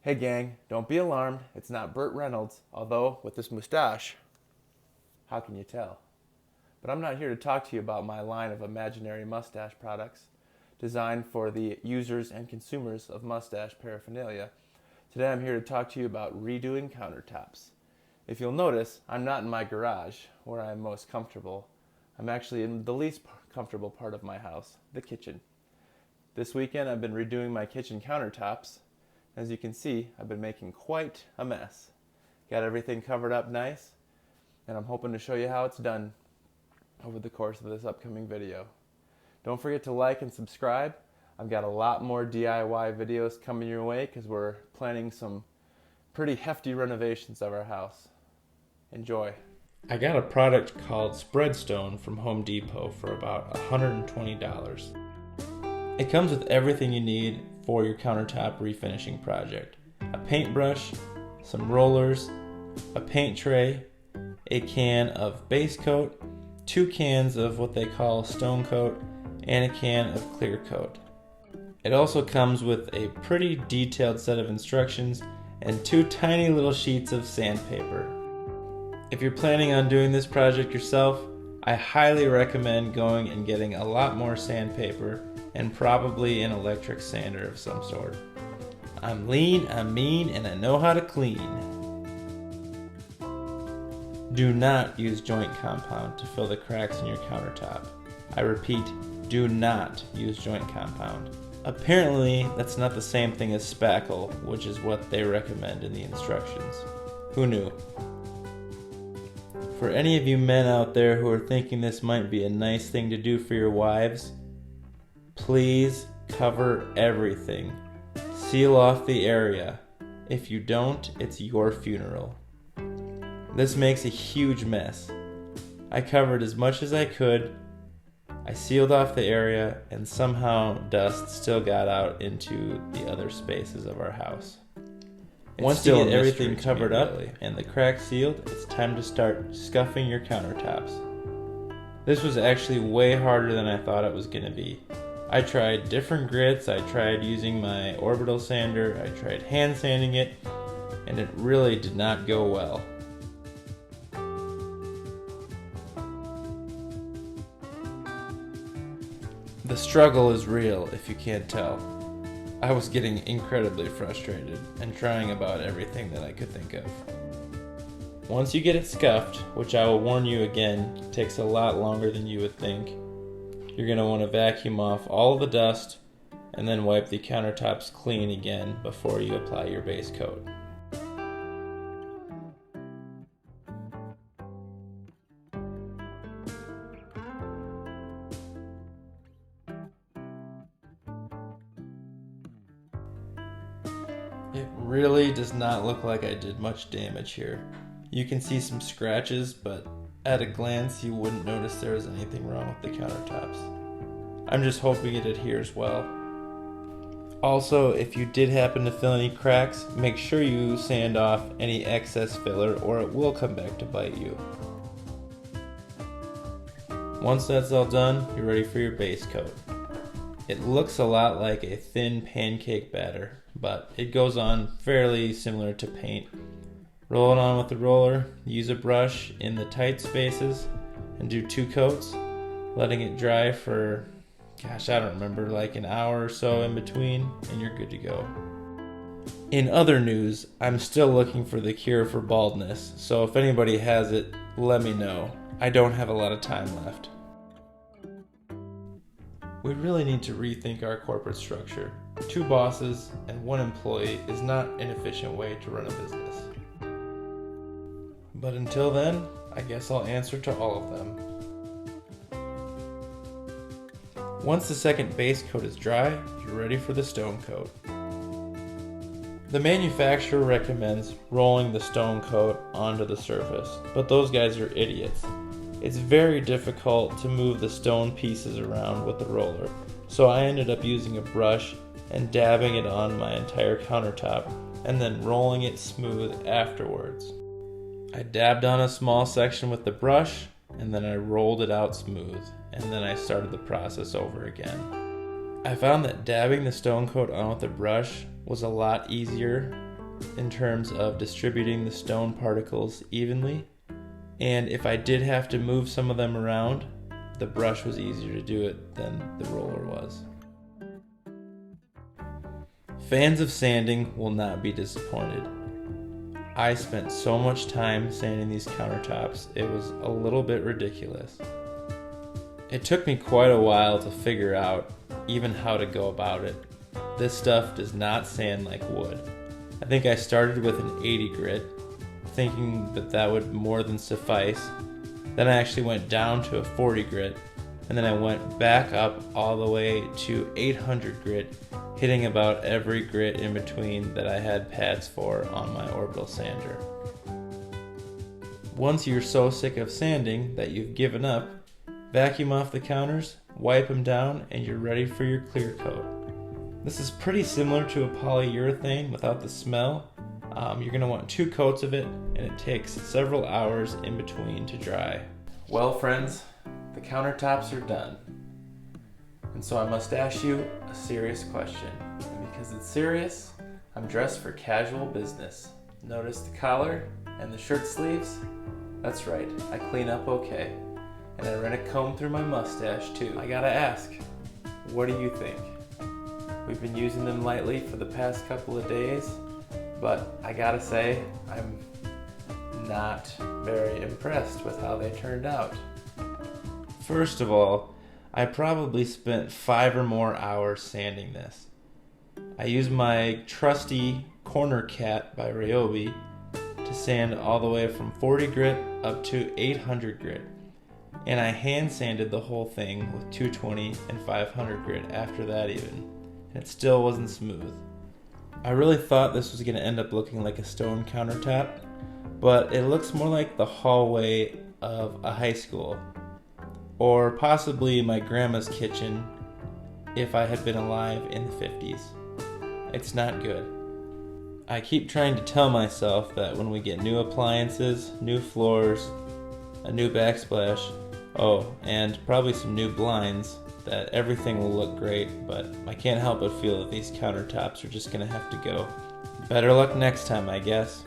Hey gang, don't be alarmed, it's not Burt Reynolds, although with this mustache, how can you tell? But I'm not here to talk to you about my line of imaginary mustache products designed for the users and consumers of mustache paraphernalia. Today I'm here to talk to you about redoing countertops. If you'll notice, I'm not in my garage where I'm most comfortable. I'm actually in the least comfortable part of my house, the kitchen. This weekend I've been redoing my kitchen countertops. As you can see, I've been making quite a mess. Got everything covered up nice, and I'm hoping to show you how it's done over the course of this upcoming video. Don't forget to like and subscribe. I've got a lot more DIY videos coming your way because we're planning some pretty hefty renovations of our house. Enjoy. I got a product called Spreadstone from Home Depot for about $120. It comes with everything you need for your countertop refinishing project. A paintbrush, some rollers, a paint tray, a can of base coat, 2 cans of what they call stone coat, and a can of clear coat. It also comes with a pretty detailed set of instructions and 2 tiny little sheets of sandpaper. If you're planning on doing this project yourself, I highly recommend going and getting a lot more sandpaper and probably an electric sander of some sort. I'm lean, I'm mean, and I know how to clean. Do not use joint compound to fill the cracks in your countertop. I repeat, do not use joint compound. Apparently, that's not the same thing as spackle, which is what they recommend in the instructions. Who knew? For any of you men out there who are thinking this might be a nice thing to do for your wives, please cover everything. Seal off the area. If you don't, it's your funeral. This makes a huge mess. I covered as much as I could. I sealed off the area, and somehow dust still got out into the other spaces of our house. Once you get everything covered up and the cracks sealed, it's time to start scuffing your countertops. This was actually way harder than I thought it was going to be. I tried different grits, I tried using my orbital sander, I tried hand sanding it, and it really did not go well. The struggle is real, if you can't tell. I was getting incredibly frustrated and trying about everything that I could think of. Once you get it scuffed, which I will warn you again, takes a lot longer than you would think, you're going to want to vacuum off all of the dust and then wipe the countertops clean again before you apply your base coat. It really does not look like I did much damage here. You can see some scratches, but at a glance you wouldn't notice there was anything wrong with the countertops. I'm just hoping it adheres well. Also, if you did happen to fill any cracks, make sure you sand off any excess filler or it will come back to bite you. Once that's all done, you're ready for your base coat. It looks a lot like a thin pancake batter, but it goes on fairly similar to paint. Roll it on with the roller, use a brush in the tight spaces, and do 2 coats, letting it dry for, I don't remember, like an hour or so in between, and you're good to go. In other news, I'm still looking for the cure for baldness, so if anybody has it, let me know. I don't have a lot of time left. We really need to rethink our corporate structure. 2 bosses and 1 employee is not an efficient way to run a business. But until then, I guess I'll answer to all of them. Once the second base coat is dry, you're ready for the stone coat. The manufacturer recommends rolling the stone coat onto the surface, but those guys are idiots. It's very difficult to move the stone pieces around with the roller, so I ended up using a brush and dabbing it on my entire countertop and then rolling it smooth afterwards. I dabbed on a small section with the brush and then I rolled it out smooth, and then I started the process over again. I found that dabbing the stone coat on with the brush was a lot easier in terms of distributing the stone particles evenly, and if I did have to move some of them around, the brush was easier to do it than the roller was. Fans of sanding will not be disappointed. I spent so much time sanding these countertops, it was a little bit ridiculous. It took me quite a while to figure out even how to go about it. This stuff does not sand like wood. I think I started with an 80 grit, thinking that would more than suffice. Then I actually went down to a 40 grit, and then I went back up all the way to 800 grit, hitting about every grit in between that I had pads for on my orbital sander. Once you're so sick of sanding that you've given up, vacuum off the counters, wipe them down, and you're ready for your clear coat. This is pretty similar to a polyurethane without the smell. You're going to want 2 coats of it, and it takes several hours in between to dry. Well, friends, the countertops are done. And so I must ask you a serious question. And because it's serious, I'm dressed for casual business. Notice the collar and the shirt sleeves? That's right, I clean up okay. And I run a comb through my mustache too. I gotta ask, what do you think? We've been using them lightly for the past couple of days, but I gotta say, I'm not very impressed with how they turned out. First of all, I probably spent 5 or more hours sanding this. I used my trusty Corner Cat by Ryobi to sand all the way from 40 grit up to 800 grit. And I hand sanded the whole thing with 220 and 500 grit after that even. And it still wasn't smooth. I really thought this was going to end up looking like a stone countertop, but it looks more like the hallway of a high school. Or possibly my grandma's kitchen if I had been alive in the 50s. It's not good. I keep trying to tell myself that when we get new appliances, new floors, a new backsplash, and probably some new blinds, that everything will look great, but I can't help but feel that these countertops are just gonna have to go. Better luck next time, I guess.